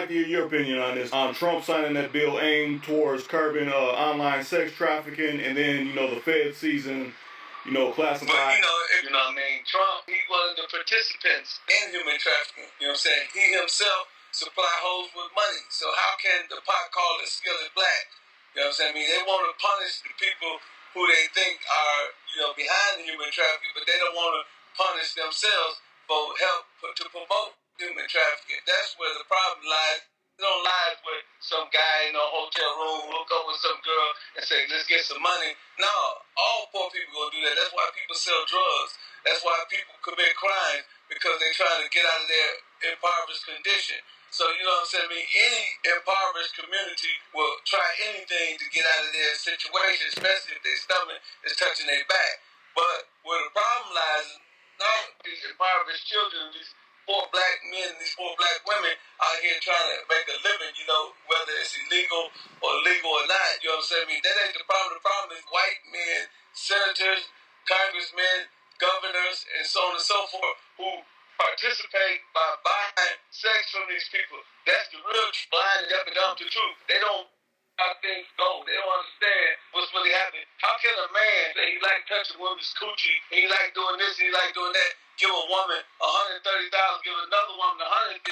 like to hear your opinion on this. Trump signing that bill aimed towards curbing online sex trafficking, and then the Fed season, classified. But what I mean, Trump, he one of the participants in human trafficking. You know what I'm saying? He himself supply hoes with money. So how can the pot caller still is black? You know what I'm saying? I mean, they want to punish the people who they think are, behind the human trafficking, but they don't want to punish themselves for help to promote human trafficking. That's where the problem lies. It don't lie with some guy in a hotel room hook up with some girl and say, let's get some money. No, all poor people gonna do that. That's why people sell drugs. That's why people commit crimes, because they're trying to get out of their impoverished condition. So, you know what I'm saying? I mean, any impoverished community will try anything to get out of their situation, especially if their stomach is touching their back. But where the problem lies, now these impoverished children, these poor black men, these poor black women out here trying to make a living, whether it's illegal or legal or not. You know what I'm saying? I mean, that ain't the problem. The problem is white men, senators, congressmen, governors, and so on and so forth, who participate by buying sex from these people. That's the real blind and deaf and dumb to the truth. They don't how things go. They don't understand what's really happening. How can a man say he like touching women's coochie and he like doing this and he like doing that, give a woman $130,000, give another woman $150,000,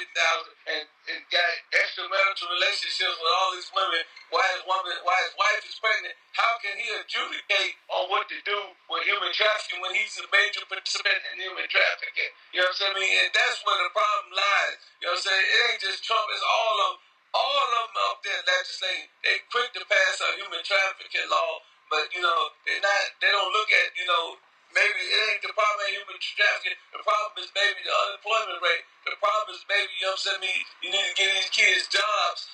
and got extramarital relationships with all these women while his wife is pregnant? How can he adjudicate on what to do with human trafficking when he's a major participant in human trafficking? You know what I'm saying? I mean, and that's where the problem lies. You know what I'm saying? It ain't just Trump, it's all of them. All of them up there legislating, they quick to pass a human trafficking law, but they don't look at, maybe it ain't the problem in human trafficking. The problem is maybe the unemployment rate. The problem is maybe, you need to get these kids jobs,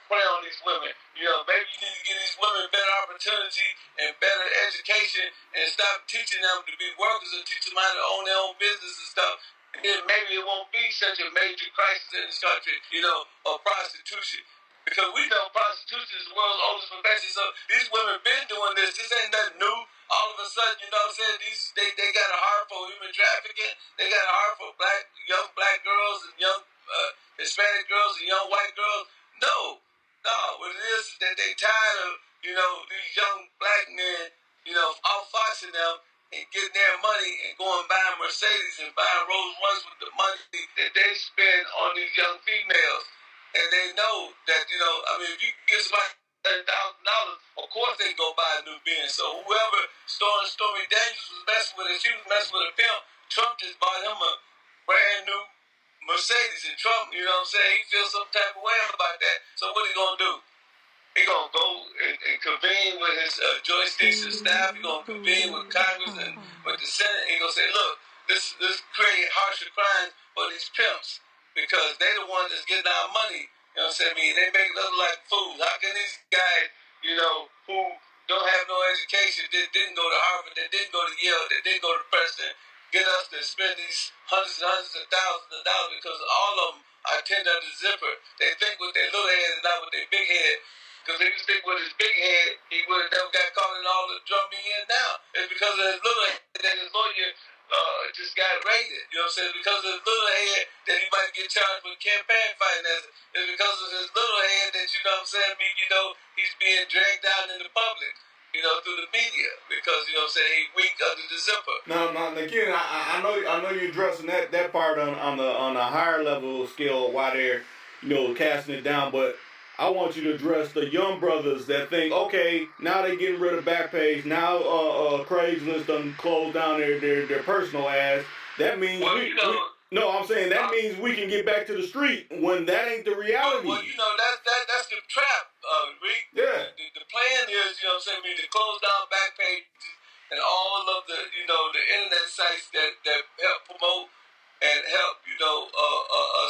play on these women. Maybe you need to give these women better opportunity and better education and stop teaching them to be workers and teach them how to own their own business and stuff. And then maybe it won't be such a major crisis in this country, of prostitution. Because we know prostitution is the world's oldest profession. So these women been doing this. This ain't nothing new. All of a sudden, you know what I'm saying? They got a heart for human trafficking. They got a heart for young black girls and young Hispanic girls and young white girls. No. What it is that they tired of, these young black men, outfoxing them and getting their money and going buying Mercedes and buying Rolls Royce with the money that they spend on these young females. And they know that, if you give somebody $30,000, of course they go buy a new Benz. So whoever Stormy Daniels was messing with, if she was messing with a pimp, Trump just bought him a brand new Mercedes. And Trump, he feels some type of way about that. So what he gonna do? He gonna go and convene with his jurisdiction staff. He gonna convene with Congress and with the Senate. He gonna say, look, this create harsher crimes for these pimps because they the ones that's getting our money. You know what I'm saying? I mean, they make us look like fools. How can these guys, who don't have no education, that didn't go to Harvard, that didn't go to Yale, that didn't go to Princeton, get us to spend these hundreds and hundreds of thousands of dollars because all of them are tend under the zipper. They think with their little head and not with their big head. Because if you think with his big head, he would have never got caught in all the drumming in now. It's because of his little head that his lawyer just got raided. You know what I'm saying? Because of his little head that he might get charged with campaign finance. It's because of his little head that, he's being dragged out in the public, through the media. Because, he's weak under the zipper. Now, again, I know you're addressing that part on a higher level scale why they're, casting it down, but I want you to address the young brothers that think, okay, now they're getting rid of Backpage. Now Craigslist done closed down their personal ads. That means that means we can get back to the street when that ain't the reality. Well, that's the trap, Rick. Yeah. The plan is, to close down Backpages and all of the, the internet sites that help promote and help,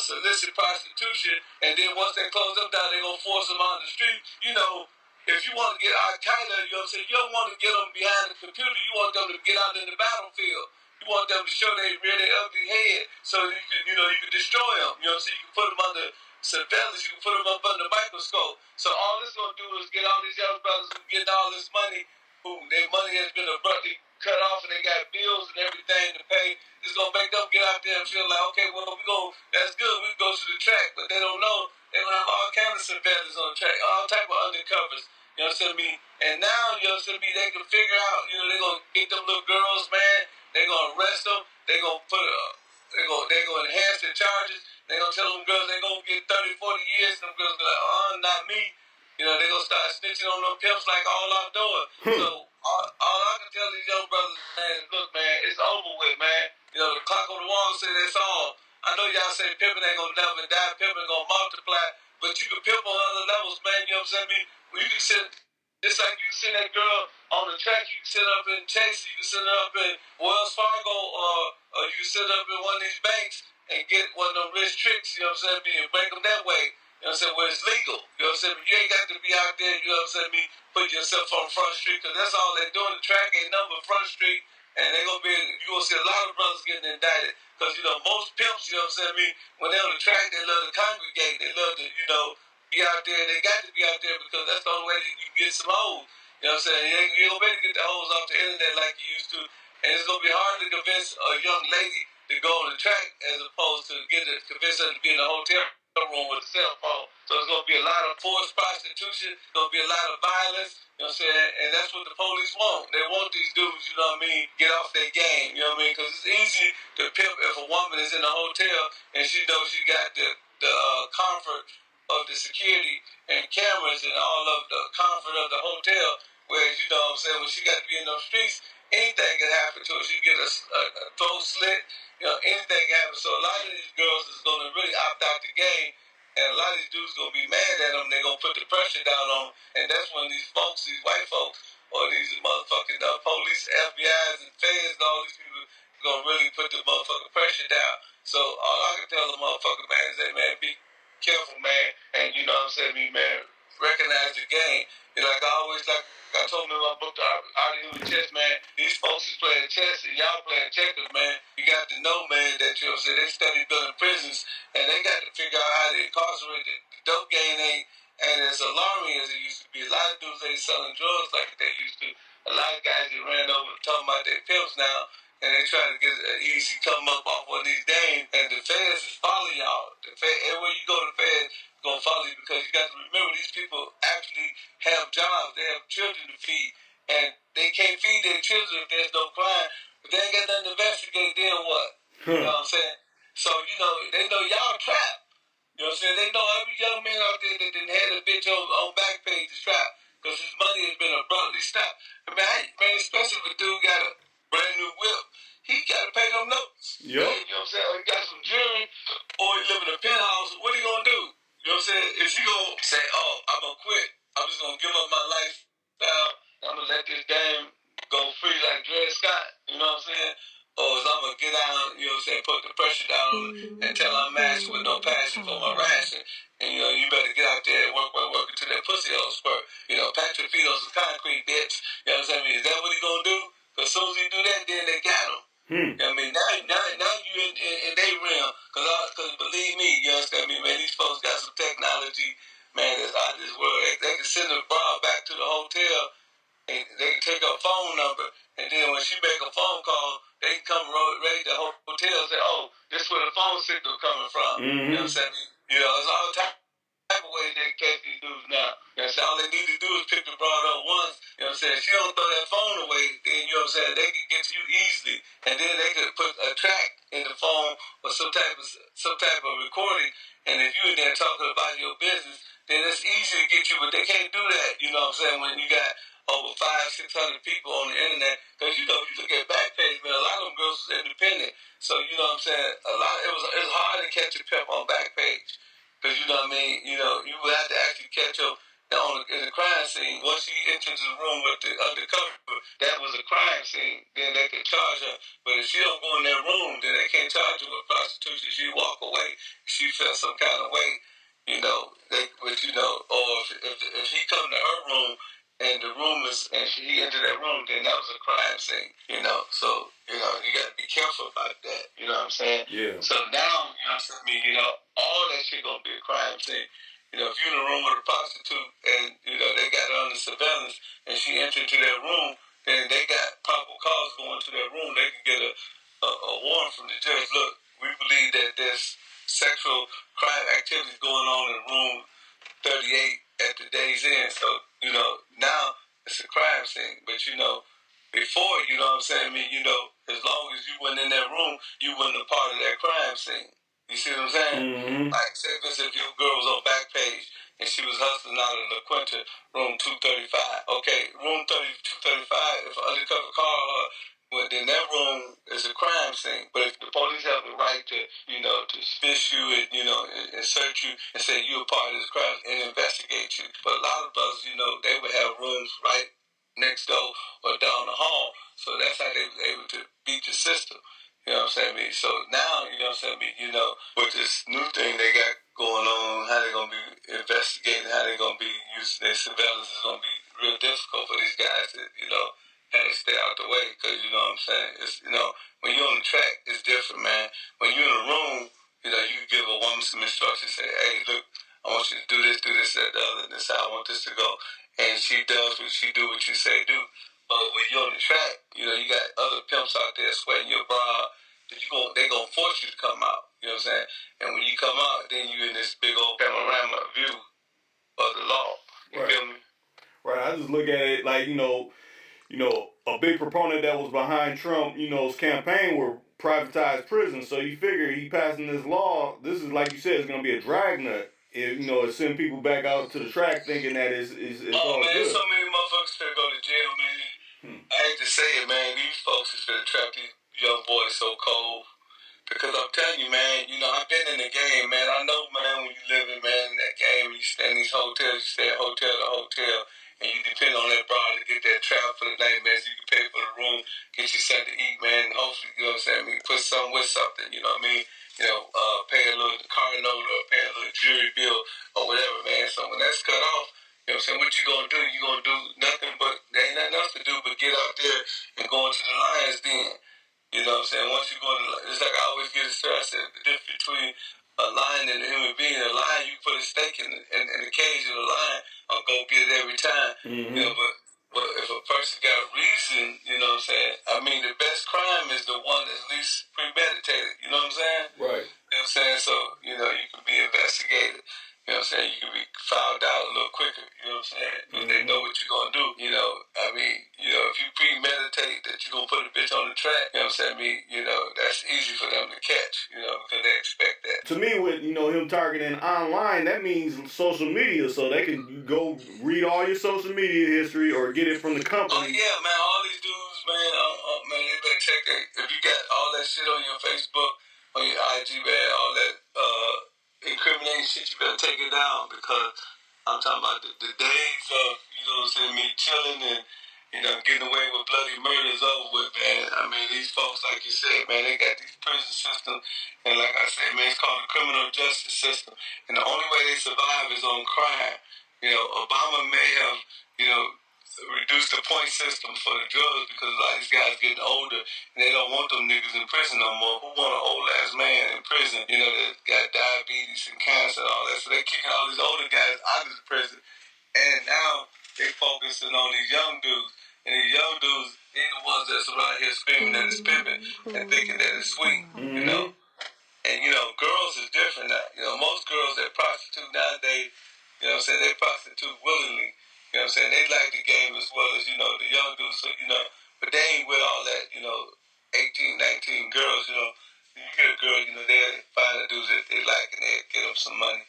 solicit prostitution, and then once they close them down, they're going to force them on the street. If you want to get Al-Qaeda, you don't want to get them behind the computer. You want them to get out in the battlefield. You want them to show their really ugly head so you can destroy them. So you can put them under surveillance. You can put them up under the microscope. So all this going to do is get all these young brothers who get all this money, who their money has been abruptly cut off and they got bills and everything to pay. It's it's gonna make them get out there and feel like, okay, well, that's good. We go to the track, but they don't know they gonna have all kinds of surveillance on the track, all type of undercovers. You know what I'm saying? And now, you know what I'm saying, they can figure out, they're gonna get them little girls, man. They're gonna arrest them. They're gonna they're gonna enhance the charges. They're gonna tell them girls they're gonna get 30, 40 years. Them girls be like, not me. They're gonna start snitching on them pimps like all outdoors. So all I can tell these young brothers, man, look, man, it's over with, man. The clock on the wall say that's all. I know y'all say pimping ain't gonna never die, pimping gonna multiply, but you can pimp on other levels, man. You know what I'm saying? You can sit, just like you see that girl on the track, you can sit up in Chase, you can sit up in Wells Fargo, or you can sit up in one of these banks and get one of them rich tricks, you know what I'm saying? And break them that way. You know what I'm saying? Where it's legal. You know what I'm saying? You ain't got to be out there, you know what I'm saying? Put yourself on Front Street, because that's all they're doing. The track ain't nothing but Front Street. And you're going to see a lot of brothers getting indicted. Because, most pimps, you know what I'm saying? When they're on the track, they love to congregate. They love to, be out there. They got to be out there because that's the only way that you can get some hoes. You know what I'm saying? You ain't going to be able to get the hoes off the internet like you used to. And it's going to be hard to convince a young lady to go on the track as opposed to convince her to be in a hotel room with a cell phone. So it's going to be a lot of forced prostitution. It's going to be a lot of violence. You know what I'm saying? And that's what the police want. They want these dudes, get off their game. You know what I mean? Because it's easy to pimp if a woman is in a hotel and she knows she got the comfort of the security and cameras and all of the comfort of the hotel. Whereas, you know what I'm saying, when she got to be in those streets, anything can happen to her. She get a throat slit, anything can happen. So a lot of these girls is going to really opt out the game. And a lot of these dudes going to be mad at them. They're going to put the pressure down on them. And that's when these folks, these white folks, or these motherfucking police, FBIs, and feds, and all these people going to really put the motherfucking pressure down. So all I can tell the motherfucker, man, is that, man, be careful, man. And you know what I'm saying, man, recognize the game. Like I told me in my book, Out of Chess, man, these folks is playing chess and y'all playing checkers, man. You got to know, man, that they study building prisons and they got to figure out how to incarcerate the dope game ain't as alarming as it used to be. A lot of dudes ain't selling drugs like they used to. A lot of guys that ran over talking about their pimps now, and they try to get an easy come up off one of these dames, and the feds is following y'all. Everywhere you go, the feds gonna follow you because you got to remember these people actually have jobs. They have children to feed, and they can't feed their children if there's no crime. If they ain't got nothing to investigate, then what? You know what I'm saying? So they know y'all trapped. You know what I'm saying? They know every young man out there that done had a bitch on Backpages trapped because his money has been abruptly stopped. Man, especially if a dude got a brand new whip, he got to pay them notes. Yep. You know what I'm saying? Or he got some jewelry, or he live in a penthouse. What he gonna do? You know what I'm saying? Is he gonna say, I'm gonna quit. I'm just gonna give up my lifestyle. I'm gonna let this game go free like Dred Scott. You know what I'm saying? Or is I'm gonna get down, you know what I'm saying, put the pressure down on it until I'm matched with no passion for my ration. And you better get out there and work until that pussy hole spurt. Patrick feet on some concrete, bitch. You know what I'm saying? Is that what he gonna do? Because as soon as he do that, then they got him. You know what I mean? Now you in their realm. Because believe me, you understand me, man, these folks got some technology, man, that's out of this world. They can send a bra back to the hotel, and they can take her phone number, and then when she make a phone call, they can come ready to the hotel and say, this is where the phone signal coming from. You know what I'm saying? It's all type of ways they can catch these dudes now. You know what I'm saying? All they need to do is pick the broad up once. You know what I'm saying? If she don't throw that phone away, then, you know what I'm saying, they can get to you easily. And then they could put a track in the phone or some type of recording. And if you in there talking about your business, then it's easy to get you, but they can't do that. You know what I'm saying? When you got over 500-600 people on the internet, because you look at Backpage, man, a lot of them girls was independent. So you know what I'm saying? It was hard to catch a pimp on Backpage, because you know what I mean. You would have to actually catch her in the crime scene. Once she entered the room with the undercover, that was a crime scene. Then they could charge her. But if she don't go in that room, then they can't charge her with prostitution. She walk away. She felt some kind of way. Or if he come to her room and the room and he entered that room, then that was a crime scene. So you got to be careful about that. You know what I'm saying? Yeah. So now, you know what I'm saying? All that shit gonna be a crime scene. If you're in a room with a prostitute and they got her under surveillance and she entered into that room, then they got proper calls going to that room. They can get a a warrant from the judge. Look, we believe that there's sexual crime activity going on in room 38 at the day's end. So, now it's a crime scene. But, before, what I'm saying? I mean, as long as you weren't in that room, you wasn't a part of that crime scene. You see what I'm saying? Mm-hmm. Like, say, for instance, if your girl was on Backpage and she was hustling out of La Quinta, room 235. Okay, room 235, if an undercover called her, well, then that room is a crime scene. But if the police have the right to, to fish you and, and search you and say you're a part of this crime and investigate you. But a lot of brothers, they would have rooms right next door or down the hall. So that's how they were able to beat the system. You know what I'm saying? So now, with this new thing they got going on, how they're going to be investigating, how they're going to be using their surveillance is going to be real difficult for these guys to, kind of stay out the way. Because, you know what I'm saying? It's, when you're on the track, it's different, man. When you're in a room, you give a woman some instructions, say, hey, look, I want you to do this, that, the other, this how I want this to go. And she does what you say do. But when you're on the track, you got other pimps out there sweating your bra. They're going to force you to come out. You know what I'm saying? And when you come out, then you're in this big old panorama view of the law. You feel me? Right. I just look at it like, a big proponent that was behind Trump, his campaign were privatized prisons. So you figure he passing this law, this is, like you said, it's going to be a dragnet. It send people back out to the track thinking that it's all man, good. So many motherfuckers finna go to jail, man. I hate to say it, man. These folks is finna trap these young boys so cold. Because I'm telling you, man, I've been in the game, man. I know, man, when you living, man, in that game, you stay in these hotels, you stay at hotel to hotel, and you depend on that broad to get that trap for the night, man, so you can pay for the room, get you something to eat, man, and hopefully, you know what I'm saying, I mean, put something with something, you know what I mean? Pay a little car note or pay a little jury bill or whatever, man. So when that's cut off, you know what I'm saying, what you gonna do? You gonna do nothing but, there ain't nothing else to do but get out there and go into the lion's den. You know what I'm saying? Once you go to, it's like I always get it stressed. The difference between a lion and a human being. A lion, you put a stake in the cage of the lion, I'll go get it every time. Mm-hmm. But if a person got a reason, you know what I'm saying? I mean, the best crime is the one that's least premeditated. You know what I'm saying? Right. You know what I'm saying? So, you can be investigated. You know what I'm saying? You can be found out a little quicker. You know what I'm saying? Because they know what you're going to do. If you premeditate that you're going to put a bitch on the track, you know what I'm saying? That's easy for them to catch, because they expect that. To me, with, him targeting online, that means social media, so they can go read all your social media history or get it from the company. Oh, yeah, man. All these dudes, man, man, they better check that. If you got all that shit on your Facebook, on your IG, man, all that incriminating shit, you better take it down, because I'm talking about the days of, me chilling and, getting away with bloody murder is over with, man. I mean, these folks, like you said, man, they got these prison systems, and like I said, man, it's called the criminal justice system, and the only way they survive is on crime. Obama may have, reduced the point system for the drugs because a lot of these guys getting older and they don't want them niggas in prison no more. Who want an old ass man in prison, that got diabetes and cancer and all that? So they kicking all these older guys out of the prison. And now they focusing on these young dudes. And these young dudes, they the ones that's around here screaming and spimping and thinking that it's sweet, Mm-hmm. And, girls is different now. Most girls that prostitute nowadays, they prostitute willingly. You know what I'm saying? They like the game as well as, the young dudes. So, but they ain't with all that, 18, 19 girls, You get a girl, they find the dudes that they like and they get them some money.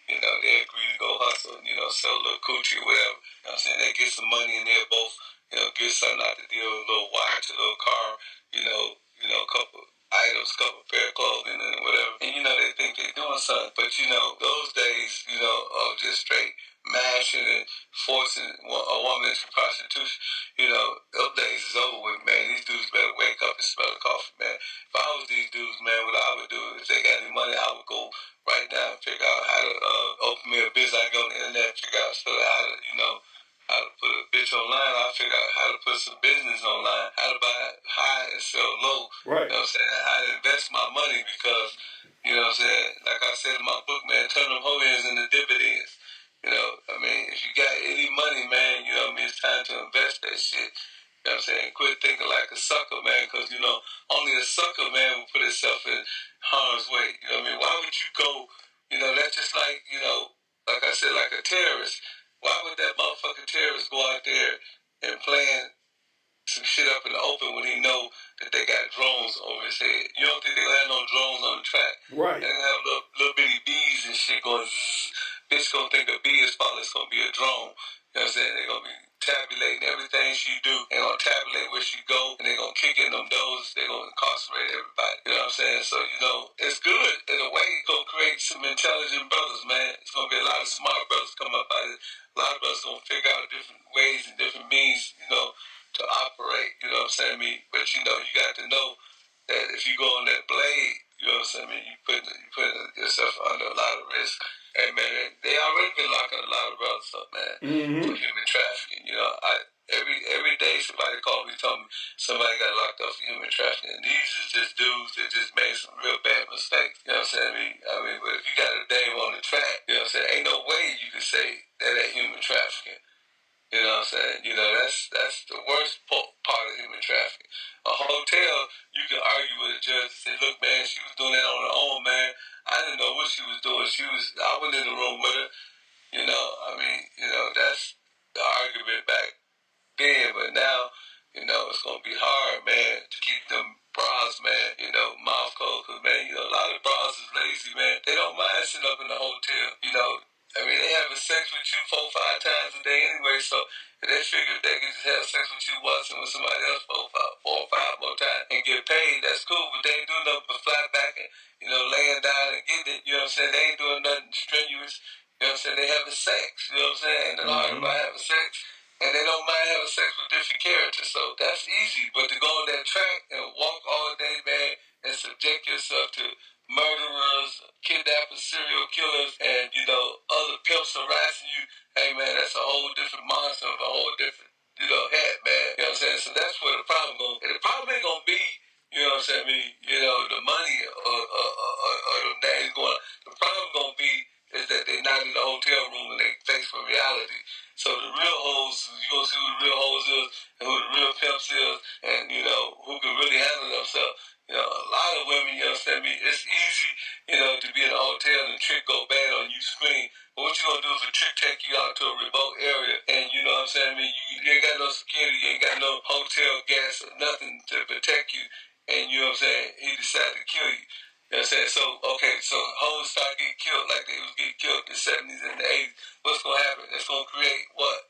They agree to go hustle and, sell a little coochie or whatever. You know what I'm saying? They get some money and they'll both, get something out the deal, a little watch, a little car, a couple items, couple pair of clothing and whatever. And, they think they're doing something. But, those days, of just straight mashing and forcing a woman into prostitution, those days is over with, man. These dudes better wake up and smell the coffee, man. If I was these dudes, man, what I would do, if they got any money, I would go right now and figure out how to open me a business. I go on the internet and figure out how to put a bitch online. I'll figure out how to put some business online, how to buy high and sell low. Right. You know what I'm saying? How to invest my money because, what I'm saying? Like I said in my book, man, turn them hoe ends into dividends. If you got any money, man, it's time to invest that shit. You know what I'm saying? Quit thinking like a sucker, man, because, you know, only a sucker, man, will put himself in harm's way. You know what I mean? Why would you go, you know, that's just like, you know, like I said, like a terrorist. Why would that motherfucking terrorist go out there and plan some shit up in the open when he know that they got drones over his head? You don't think they gonna have no drones on the track? Right. They're gonna have little bitty bees and shit going zzz. Bitch gonna think a bee is falling, it's gonna be a drone. You know what I'm saying? They're gonna be tabulating everything she do. They're gonna tabulate where she go, and they're gonna kick in them doors. They're gonna incarcerate everybody. You know what I'm saying? So, you know, it's good in a way. It's gonna create some intelligent brothers, man. It's gonna be a lot of smart brothers come up out of it. A lot of brothers gonna figure out different ways and different means, you know, to operate. You know what I'm saying? But, you know, you got to know that if you go on that blade, you know what I'm saying? You put yourself under a lot of risk. Hey, man, they already been locking a lot of brothers up, man, for human trafficking. You know, every day somebody called me, told me somebody got locked up for human trafficking. And these is just dudes that just made some real bad mistakes. You know what I'm saying? I mean, but if you got a dame on the track, you know what I'm saying? Ain't no way you can say that ain't human trafficking. You know what I'm saying? You know, that's the worst part of human trafficking. A hotel, you can argue with a judge and say, look, man, she was doing that on her own, man. I didn't know what she was doing. I went in the room with her. You know, I mean, you know, that's the argument back then. But now, you know, it's going to be hard, man, to keep them bras, man, you know, mouth cold. Because, man, you know, a lot of bras is lazy, man. They don't mind sitting up in the hotel, you know. I mean, they having sex with you 4 or 5 times a day anyway, so if they figure if they can just have sex with you once and with somebody else 4 or 5 more times and get paid, that's cool, but they ain't doing nothing but fly back and, you know, laying down and getting it, you know what I'm saying? They ain't doing nothing strenuous, you know what I'm saying? They having sex, you know what I'm saying? Ain't nothing hard about having sex. And they don't mind having sex with different characters, so that's easy. But to go on that track and walk all day, man, and subject yourself to murderers, kidnappers, serial killers, and, you know, other pimps harassing you, hey, man, that's a whole different monster, a whole different, you know, head, man. You know what I'm saying? So that's where the problem goes. And the problem ain't going to be, you know what I'm saying, you know, the money or the names going. The problem going to be is that they're not in the hotel room and they face for reality. So the real hoes, you go see who the real hoes is and who the real pimps is and, you know, who can really handle themselves. You know, a lot of women, you understand me, it's easy, you know, to be in a hotel and the trick go bad on you, scream. But what you gonna do is a trick take you out to a remote area and, you know what I'm saying, you ain't got no security, you ain't got no hotel gas or nothing to protect you. And, you know what I'm saying, he decided to kill you. You know what I'm saying? So, okay, so hoes start getting killed like they was getting killed in the 70s and the 80s. What's gonna happen? It's gonna create what?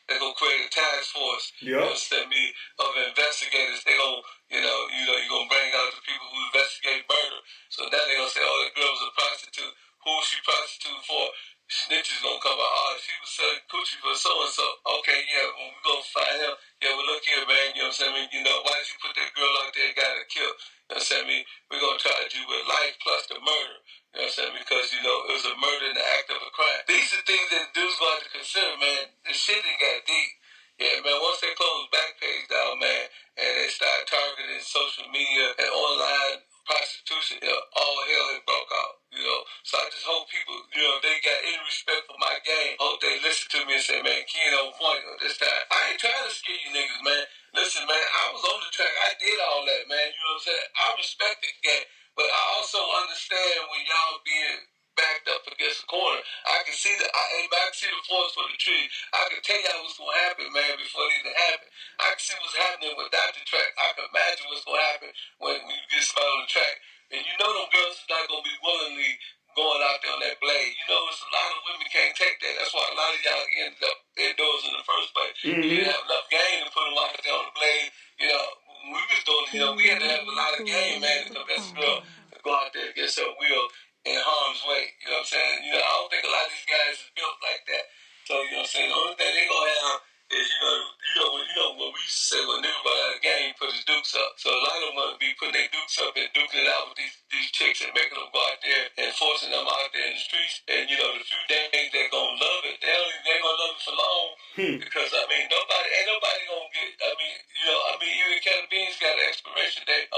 They're gonna create a task force. Yep. You understand me? Of investigators. They're gonna, you're gonna bring out the people who investigate murder. So now they're gonna say, oh, that girl was a prostitute. Who was she prostitute for? Snitches gonna come out. Oh, she was selling coochie for so and so. Okay, yeah, when we go find him, yeah, well, look here, man. You know what I'm saying? You know, why did you put that girl out there and got her killed? You know what I'm saying? We're gonna charge you with life plus the murder. You know what I'm saying? Because, you know, it was a murder in the act of a crime. These are things that dudes going to consider, man. This shit done got deep. Yeah, man, once they close Backpages down, man, and they start targeting social media and online prostitution, you know, all hell had broke out, you know. So I just hope people, you know, if they got any respect for my game, hope they listen to me and say, man, Ken on point this time. I ain't trying to scare you niggas, man. Listen, man, I was on the track. I did all that, man. You know what I'm saying? I respect the game. But I also understand when y'all being backed up against the corner. I can see the forest for the tree. I can tell y'all what's gonna happen, man, before it even happen. I can see what's happening without the track. I can imagine what's gonna happen when you get somebody on the track. And you know them girls is not gonna be willingly going out there on that blade. You know, it's a lot of women can't take that. That's why a lot of y'all ended up indoors in the first place. You didn't have enough game to put them out there on the blade. You know, when we was doing, you know, we had to have a lot of game, man, to convince a girl to go out there against her will in harm's way. You know what I'm saying? You know, I don't think a lot of these guys is built like that. So, you know what I'm saying? The only thing they gonna have is, when we used to say when niggas run out of game, put his dukes up. So a lot of them gonna be putting their dukes up and duking it out with these chicks and making them go out there and forcing them out there in the streets. And, you know, the few days they're gonna love it, they ain't gonna love it for long. Because, I mean, ain't nobody gonna get, even Canada Beans got an expiration date.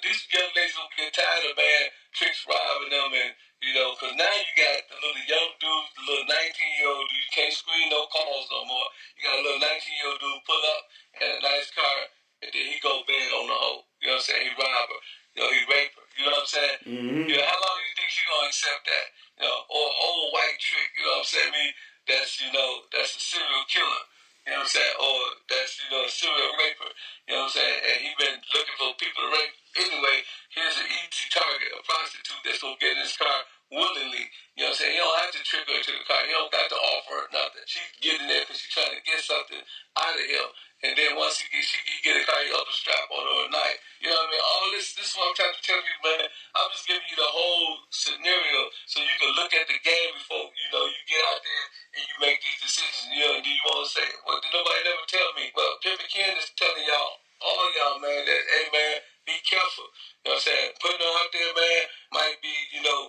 These young ladies gonna get tired of, man, tricks robbing them and, you know, because now you got the little young dudes, the little 19-year-old dude, you can't screen no calls no more. You got a little 19-year-old dude pull up in a nice car Mm-hmm. You know, how long do you think she gonna accept that? You know, or old white trick, you know what I'm saying? I mean, that's a serial killer. You know what I'm saying? Or that's, a serial raper. You know what I'm saying? And he been looking for people to rape. Anyway, here's an easy target, a prostitute that's gonna get in his car willingly. You know what I'm saying? You don't have to trick her to the car. You don't got to offer her nothing. She's getting there because she's trying to get something out of him. And then once she get a car, you up a strap on her at night. You know what I mean? All this is what I'm trying to tell you, man. I'm just giving you the whole scenario so you can look at the game before, you get out there and you make these decisions. Do you want to say, well, did nobody never tell me? Well, PIMPIN is telling y'all, all y'all, man, that, hey, man, be careful. You know what I'm saying? Putting her out there, man, might be,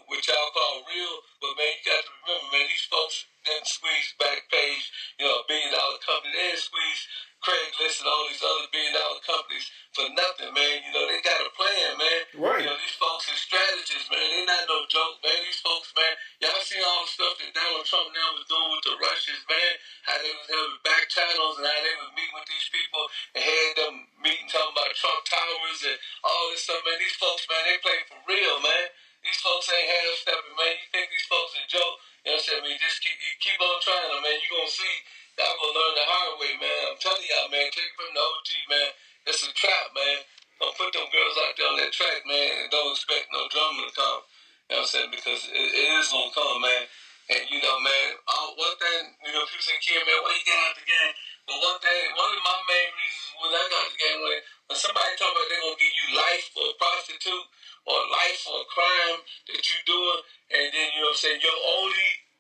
what y'all call real, but, man, you got to remember, man, these folks didn't squeeze Backpage, $1 billion company. They didn't squeeze Craigslist and all these other $1 billion companies for nothing, man. They got a plan, man. Right. These folks are strategists, man. They not no joke, man. These folks, man, y'all see all the stuff that Donald Trump now was doing with the Russians, man. How they was having back channels and how they was meeting with these people and had them meeting talking about Trump towers and all this stuff, man. These folks, man, they play for real, man. These folks ain't half-stepping, man. You think these folks are a joke? You know what I'm saying? I mean, just keep on trying them, man. You're going to see. Y'all going to learn the hard way, man. I'm telling y'all, man. Take it from the OG, man. It's a trap, man. Don't put them girls out there on that track, man, and don't expect no drama to come. You know what I'm saying? Because it is going to come, man. And, man, one thing, people say, Kim, man, why you got out the game? But one of my main reasons when I got out the game, when somebody talk about they're going to give you life for a prostitute or life for a crime that you're doing, and then,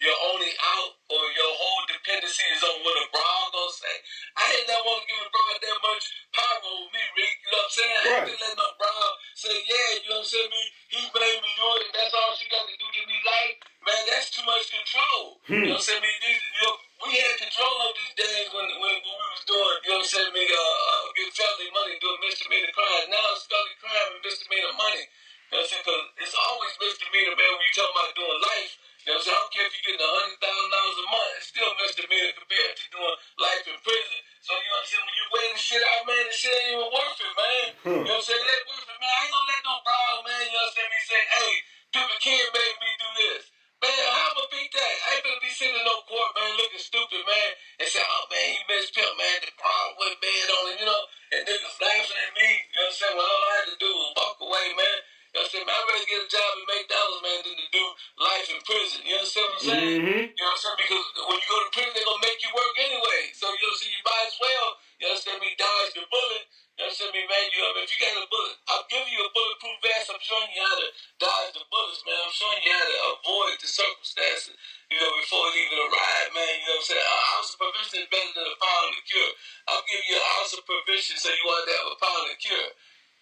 your only out or your whole dependency is on what a broad gonna say. I ain't never want to give a broad that much power over me, Rick. You know what I'm saying? I ain't gonna let no broad say, yeah, you know what I'm saying? He made me do it, and that's all she got to do to give me life. Man, that's too much control. You know what I'm saying? We had control of these days when we was doing, you know what I'm saying? Get felony money, doing misdemeanor crimes. Now it's felony crime and misdemeanor money. You know what I'm saying? Because it's always misdemeanor, man, when you talking about doing life. You know what I'm saying? I don't care if you're getting $100,000 a month, it's still misdemeanor compared to doing life in prison. So, you know what I'm saying? When you weigh the shit out, man, the shit ain't even worth it, man. You know what I'm saying? It ain't worth it, man. I ain't gonna let no broad, man, you know what I'm saying? Me say, hey, Pimpin' Ken made me do this. Man, how am I beat that? I ain't gonna be sitting in no court, man, looking stupid, man, and say, oh, man, he missed Pimp, man, the broad went bad on him, and niggas laughing at me, you know what I'm saying? When all I had to do was walk away, man. You know what I'm saying? Man, I'd rather get a job at McDonald's, man, than to do life in prison. You understand what I'm saying? Mm-hmm. You know what I'm saying? Because when you go to prison, they're going to make you work anyway. So, you might as well, you understand me, dodge the bullet. You understand me, man? If you got a bullet, I'm giving you a bulletproof vest. I'm showing you how to dodge the bullets, man. I'm showing you how to avoid the circumstances, before it even arrive, man. You know what I'm saying? An ounce of prevention is better than a pound of cure. I'll give you an ounce of prevention so you want to have a pound of cure.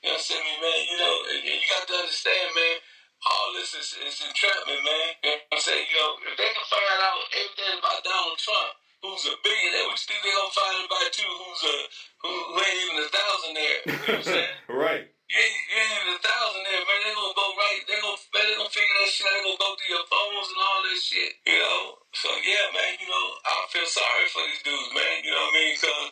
You understand me, man? And you got to understand, man, all this is entrapment, man. You know what I'm saying? If they can find out everything about Donald Trump, who's a billionaire, which think they gonna find anybody too who ain't even a thousandaire. You know what I'm saying? Right. You ain't even a thousandaire, man. They gonna go right. They gonna figure that shit out. They gonna go through your phones and all that shit. So yeah, man. I feel sorry for these dudes, man. You know what I mean? Because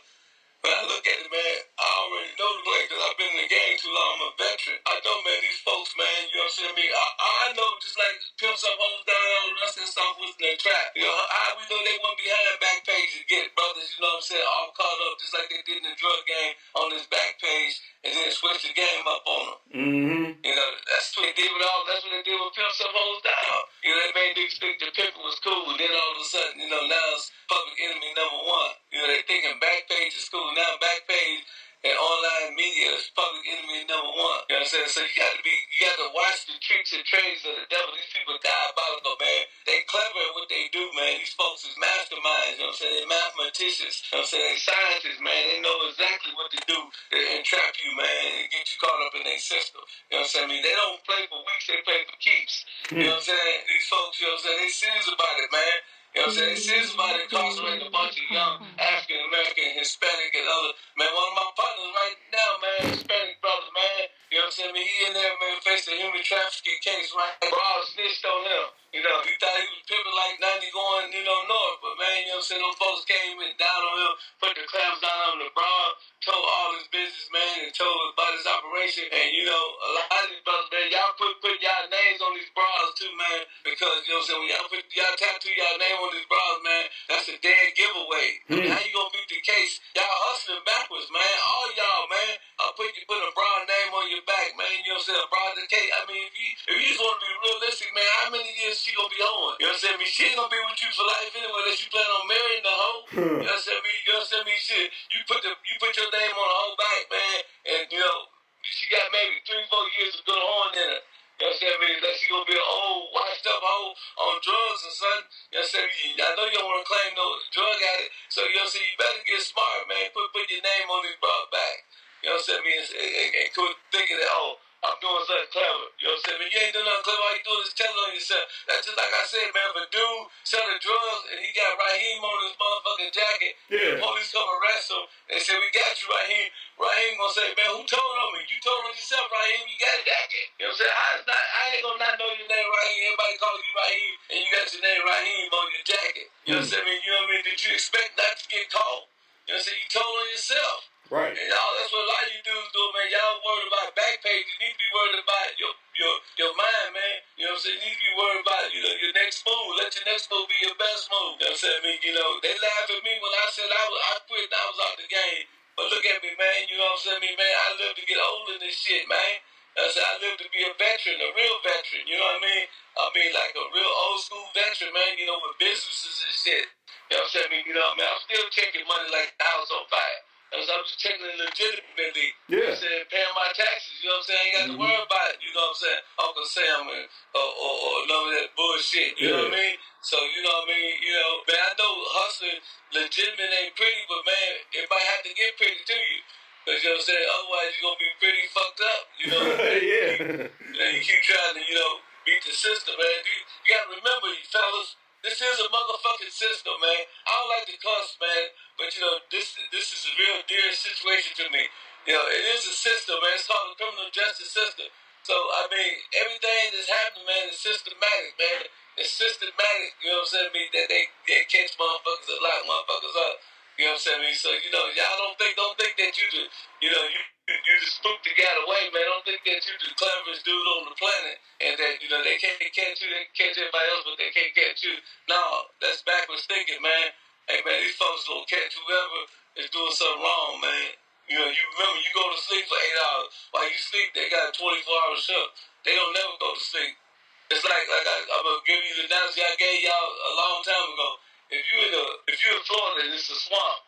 when I look at it, man, I already know the play because I've been in the game too long. I'm a veteran. I know, man, these folks, man, you know what I'm saying? I know just like pimps up, hoes down, all the rest of that stuff was in their trap. We know they went behind Backpage to get brothers, you know what I'm saying, all caught up just like they did in the drug game on this Backpage and then switch the game up on them. Mm-hmm. That's what they did with that's what they did with pimps up, hoes down. They made niggas think the pimping was cool, then all of a sudden, now it's public enemy number one. They thinking Backpage is cool. Now Backpage and online media is public enemy number one. You know what I'm saying? So you got to watch the tricks and trades of the devil. These people are diabolical, man. They clever at what they do, man. These folks is masterminds, you know what I'm saying? They're mathematicians, you know what I'm saying? They're scientists, man. They know exactly what to do to entrap you, man, and get you caught up in their system. You know what I'm saying? They don't play for weeks, they play for keeps. You know what I'm saying? These folks, you know what I'm saying? They serious about it, man. You know what I'm saying? They serious about incarcerating a bunch of young African American, Hispanic, and other. Man, one of my partners right now, man, Hispanic brother, man. You know what I'm saying? He in there, man, facing a human trafficking case, right? Bro, snitched on him. He thought he was pimping like 90 going, north. But, man, you know what I'm saying? Those folks came and down on him, put the clamps down on the broad, told all his business, man, and told about his operation. And, you know, a lot of these brothers, man, y'all put y'all names on these bras too, man, because, you know what I'm saying, when y'all tattoo y'all name on these bras, man, that's a dead giveaway. I mean, how you gonna beat the case? Y'all hustling backwards, man. All y'all, man. You put a bra name on your back, man. You know what I'm saying? A bra the case. I mean, if you just want to be realistic, man, how many years she gonna be on? You know what I'm saying? I mean, she ain't gonna be with you for life anyway, unless you plan on marrying the hoe. You know what I'm saying? You know what I'm saying? Shit, you put your name on the whole back, man, and you know she got maybe 3-4 years of good horn in her. You know what I'm saying? I mean, like she gonna be an old, washed up hoe on drugs or something. You know what I'm saying? I know you don't want to claim no drug addict, so you know what I'm saying? You better get smart, man. Put your name on these bras back. You know what I'm saying? And quit thinking that, oh, I'm doing something clever. You know what I'm saying? But you ain't doing nothing clever. All you doing is telling on yourself. That's just like I said, man. If a dude selling drugs and he got Raheem on his motherfucking jacket, the police come arrest him and say, we got you, Raheem. Raheem gonna say, man, who told on me? You told on yourself, Raheem. You got a jacket. You know what I'm saying? I ain't gonna not know your name, Raheem. Everybody call you Raheem and you got your name Raheem on your jacket. You know what I'm saying? You know what I mean? Did you expect not to get caught? You know what I'm saying? You told on yourself. Right. And y'all, that's what a lot of you dudes do, man. Y'all worried about Backpages. You need to be worried about your mind, man. You know what I'm saying? You need to be worried about, you know, your next move. Let your next move be your best move. You know what I'm saying? I mean, you know, they laughed at me when I said I quit and I was out the game. But look at me, man. You know what I'm saying? I mean, man, I live to get older than this shit, man. I said I live to be a veteran, a real veteran. You know what I mean? I mean, like a real old school veteran, man. You know, with businesses and shit. You know what I'm saying? I mean, you know what I mean? I'm still checking money like the house on fire. I'm just checking it legitimately. You know what I'm saying? Paying my taxes. You know what I'm saying? I ain't got to worry about it. You know what I'm saying? Uncle Sam or none of that bullshit. You know what I mean? So, you know what I mean? You know, man, I know hustling legitimate ain't pretty, but man, it might have to get pretty to you. Because, you know what I'm saying? Otherwise, you're going to be pretty fucked up. You know? You keep trying to, you know, beat the system, man. You got to remember, you fellas, this is a motherfucking system, man. I don't like to cuss, man, but you know, this is a real dear situation to me. You know, it is a system, man. It's called the criminal justice system. So I mean, everything that's happening, man, is systematic, man. It's systematic. You know what I'm saying? I mean, that they catch motherfuckers and lock motherfuckers up. You know what I'm saying? I mean, so you know, y'all don't think that you just spooked the guy away, man. Don't think that you the cleverest dude on the planet, and that you know they can't catch you, they can catch everybody else, but they can't catch you. No, that's backwards thinking, man. Hey, man, these folks will catch whoever is doing something wrong, man. You know, you remember you go to sleep for 8 hours. While you sleep, they got a 24-hour shift. They don't never go to sleep. It's like I'm gonna give you the analogy I gave y'all a long time ago. If you're in Florida and it's a swamp,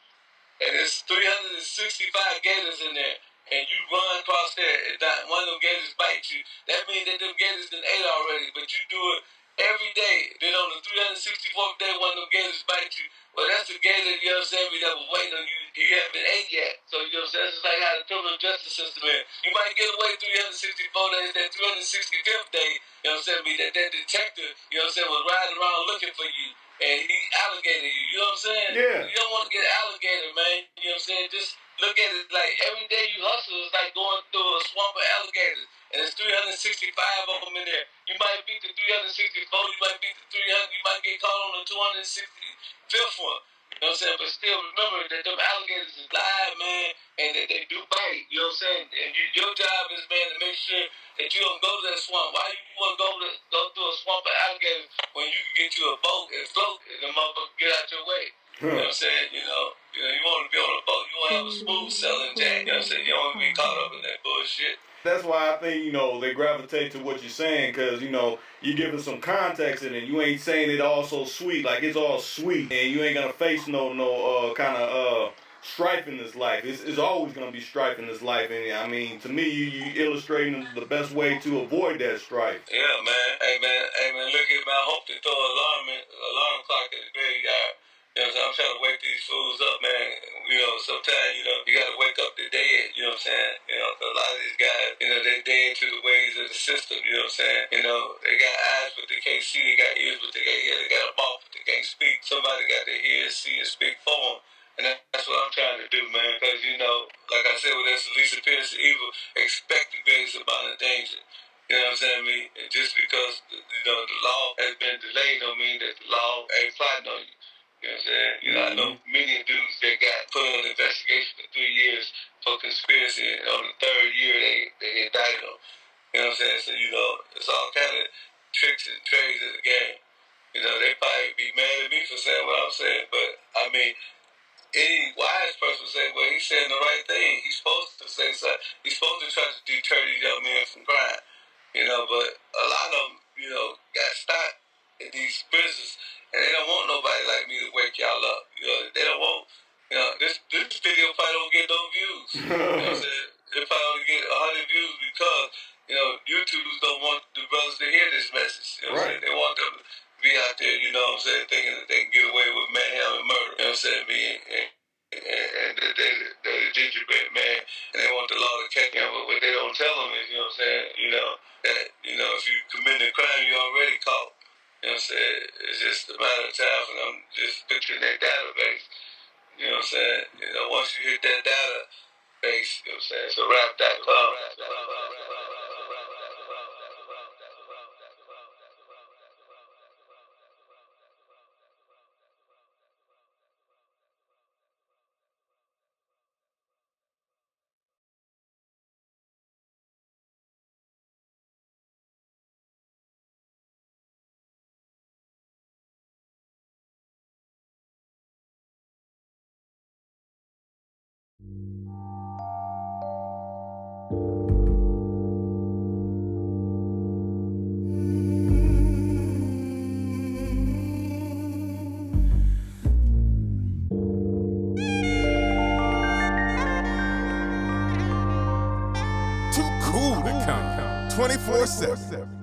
and there's 365 gators in there, and you run across there, and not one of them gators bites you, that means that them gators done ate already, but you do it every day. Then on the 364th day, one of them gators bites you. Well, that's the gator, you know what I'm saying, that was waiting on you. You haven't ate yet. So, you know what I'm saying? It's like how the criminal justice system is. You might get away 364 days, that 365th day, you know what I'm saying, that detective, you know what I'm saying, was riding around looking for you. And he alligator you, you know what I'm saying? Yeah. You don't want to get alligator, man. You know what I'm saying? Just look at it like every day you hustle is like going through a swamp of alligators. And there's 365 of them in there. You might beat the 364, you might beat the 300, you might get caught on the 265th one. You know what I'm saying? But still remember that them alligators is live, man, and that they do bite. You know what I'm saying? And your job is, man, to make sure that you don't go to that swamp. Why you want to go through a swamp of alligators when you can get you a boat and float and the motherfucker get out your way? You know what I'm saying? You want to be on a boat. You want to have a smooth sailing jack. You know what I'm saying? You don't want to be caught up in that bullshit. That's why I think, you know, they gravitate to what you're saying, because, you know, you give it some context in it. You ain't saying it all so sweet, like it's all sweet, and you ain't going to face no kind of strife in this life. It's always going to be strife in this life, and I mean, to me, you illustrating the best way to avoid that strife. Yeah, man. Hey, man, look at me. I hope they throw an alarm clock at the graveyard. You know what I'm saying? I'm trying to wake these fools up, man. You know, sometimes, you know, you got to wake up the dead, you know what I'm saying? You know, a lot of these guys, you know, they're dead to the ways of the system, you know what I'm saying? You know, they got eyes, but they can't see. They got ears, but they can't hear. They got a mouth, but they can't speak. Somebody got to hear, see, and speak for them. And that's what I'm trying to do, man. Because, you know, like I said, when there's the least appearance of evil, expect the greatest amount of danger. You know what I'm saying? I mean, and just because, you know, the law has been delayed don't mean that the law ain't plotting on you. You know what I'm saying? You know, I know many dudes that got put on investigation for 3 years for conspiracy, and on the 3rd year they indicted them. You know what I'm saying? So, you know, it's all kind of tricks and trades of the game. You know, they probably be mad at me for saying what I'm saying, but I mean, any wise person would say, well, he's saying the right thing. He's supposed to say something. He's supposed to try to deter these young men from crime. You know, but a lot of them, you know, got stuck in these prisons, and they don't want nobody like me to wake y'all up. You know, they don't want, you know, this video probably don't get no views. You know what I'm saying? It probably only get 100 views because, you know, YouTubers don't want the brothers to hear this message. You know what I'm saying? They want them to be out there, you know what I'm saying, thinking that they can get away with mayhem and murder. You know what I'm saying? And they're the gingerbread man, and they want the law to catch them. But what they don't tell them is, you know what I'm saying, you know, that, you know, if you commit a crime, you're already caught. You know what I'm saying? It's just a matter of time for them just picturing that database. You know what I'm saying? You know, once you hit that database, you know what I'm saying, it's a rap.com. Too cool to count 24/7.